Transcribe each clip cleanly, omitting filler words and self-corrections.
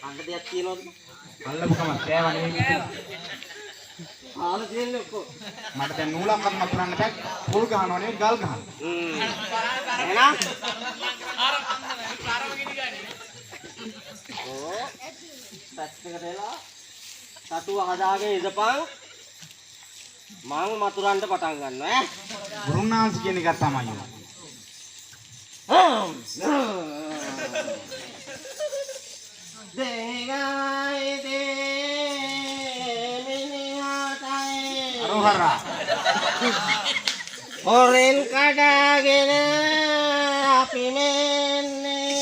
අන්න දෙයක් තියෙනවද? අල්ලපුකම කෑවනේ. ආල තියෙන්නේ ඔක්කොම. මට දැන් නූලක් අත් මතුරන්න බෑ. පොල් ගහනවා නෙවෙයි ගල් ගහනවා. එහෙනම් ඕ පැත්තකට එලා සතුව හදාගෙන ඉඳපන්. මං මතුරන්න පටන් ගන්නවා ඈ. ගුරුනාන්ස් කියන එක තමයි. අරෝහරා. හොරෙන් කඩාගෙන අපි මෙන්නේ.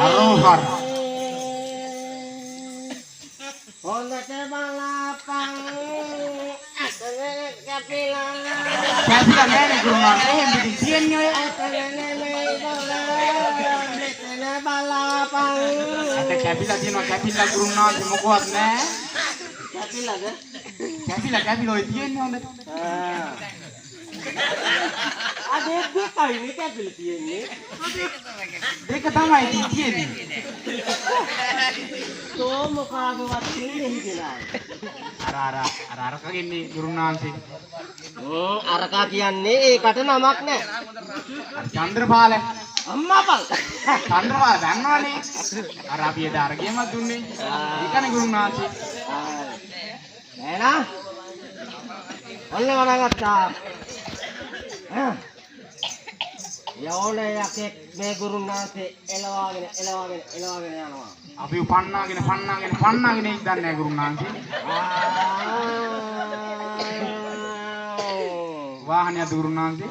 අරෝහරා. හොඳට බලාපන් අතන කැපිලා කැපිලා නෑනේ ගුරුනාන්ස්. එහෙම පිටින් තියන්නේ ඔය. අතන නෙමෙයි මෙතන බලාපන්. අත කැපිලා තියෙනවා කැපිලා ගුරුනාන්ස් මොකවත් නෑ. කැපිලාද? කැපිලා ඔය තියන්නේ හොඳට. අදේ දෙකයි නේ කැපිලා තියෙන්නේ. දෙක තමයි තියෙන්නේ. තෝ මොකාගවත් දෙන්නේ හිතලා. අරකගෙන්නේ ගුරුනාන්සේ. අරකා කියන්නේ ඒකට නමක් නෑ. චන්ද්‍රපාල අම්මාපල්. චන්ද්‍රපාල දන්නවනේ. අර අපි එදා අරගෙමත් දුන්නේ. ඒකනේ ගුරුනාන්සේ. එහෙනම් ඔන්න වඩගත්තා. යෝනේ යකෙක් මේ ගුරුනාන්සේ එලවාගෙන යනවා. අපි පන්නාගෙන ඉක් දන්නේ ගුරුනාන්සේ. වාහනය ගුරුනාන්සේ.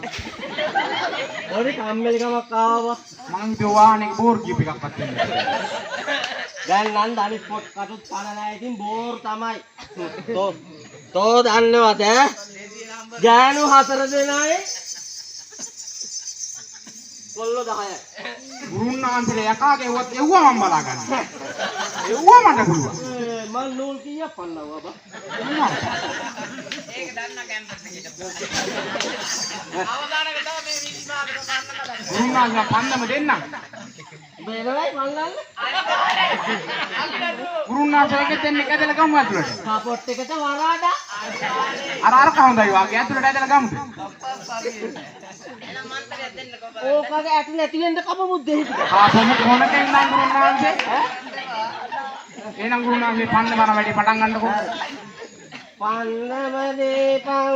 පොඩි කම්මැලිකමක් ආවා. මං හිතුවා වාහනේ බෝර් කීප එකක්වත් දෙන්නේ. දැන් නම් දනිස් පොට් කටුත් කනලා ඉතින් බෝර් තමයි. තෝ දන්නවද? ගෑනු 4 දෙනයි කොල්ලෝ 10යි. ගුරුනාන්සේලා යකාගේ එව්වත් එව්වා මම බලා ගන්න. එව්වා මට පුළුවන්. මං නූල් කීයක් පන්නවවා බා. ඒක දන්න කැම්පස් එකට. අවදානක තමයි මේ විශ්වාසක ගන්න කඩන්නේ. ගුරුනාන්සේලා පන්නම දෙන්නම්. බේරවයි මංගල්ල. ගුරුනාන්සේලාගෙත් එන්නේ ඇදලා ගමු ඇතුළට. කාපොට් එකට වරාඩා. අර කවුදයි වාගේ ඇතුළට ඇදලා ගමුද? එහෙනම් මන්තරයක් දෙන්නකෝ. ඕකගේ ඇට නැති වෙන්න කපමුත් දෙහිට. ආපම කොනකෙන් නම් ගුරුනාන්සේ. එහෙනම් ගුරුනාන්සේ පන්න මන වැඩි පටන් ගන්නකො. පන්නම දීපං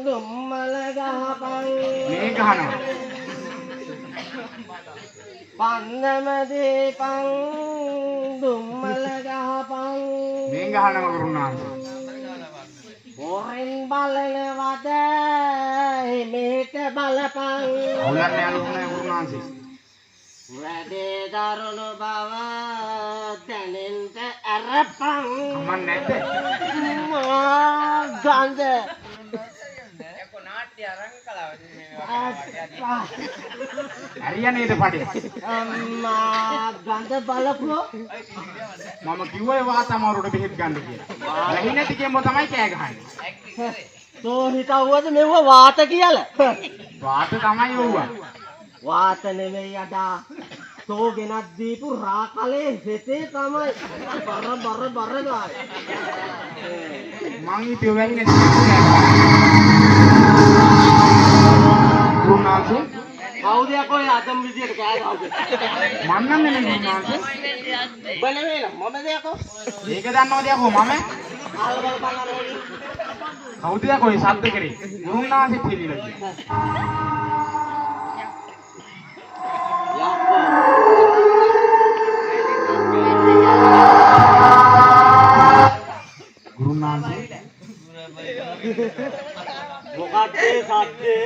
දුම්මල ගහපං. මේ ගහනවා. පන්නම දීපං දුම්මල ගහපං. මේ ගහනවා ගුරුනාන්සේ. හොරෙන් බලනවද මේක බලපං. අවුලන්නේ අනුනේ ගුරුනාන්සේ. වැඩේ දරුණු බව දැනෙන්න අරපං. මන් නැද්ද? ගන්ධ. එක්ක නාට්‍ය අරන් කලාව හරියන්නේද පඩේ? අම්මා ගන්ධ බලපුවෝ. මම කිව්වේ වාතමාරුට බෙහෙත් ගන්න කියලා. නැහි නැති කෙම්ම තමයි කෑ ගහන්නේ. තෝ හිතවුවද මෙව වාත කියලා? වාත තමයි යෝවා. වාත නෙමෙයි අඩා. තෝ ගෙනත් දීපු රාකලේ හෙතේ තමයි බර ගායි. මං හිතුවේ වෙන්නේ ගුරුනාන්සේ. කවුද යකෝ අදම් විදියට කෑ ගහන්නේ? මන් නම් නෙමෙයි ගුරුනාන්සේ. ඔබ නෙමෙයි මම දෙයකෝ. ඒක දන්නවද යකෝ මම? ආල බලපන් අර ඔය. කවුද යකෝ මේ ශබ්ද කරේ? ගුරුනාන්සේ පිළිලා යකෝ. ගුරුනාන්සේ මොකක්ද සද්දේ?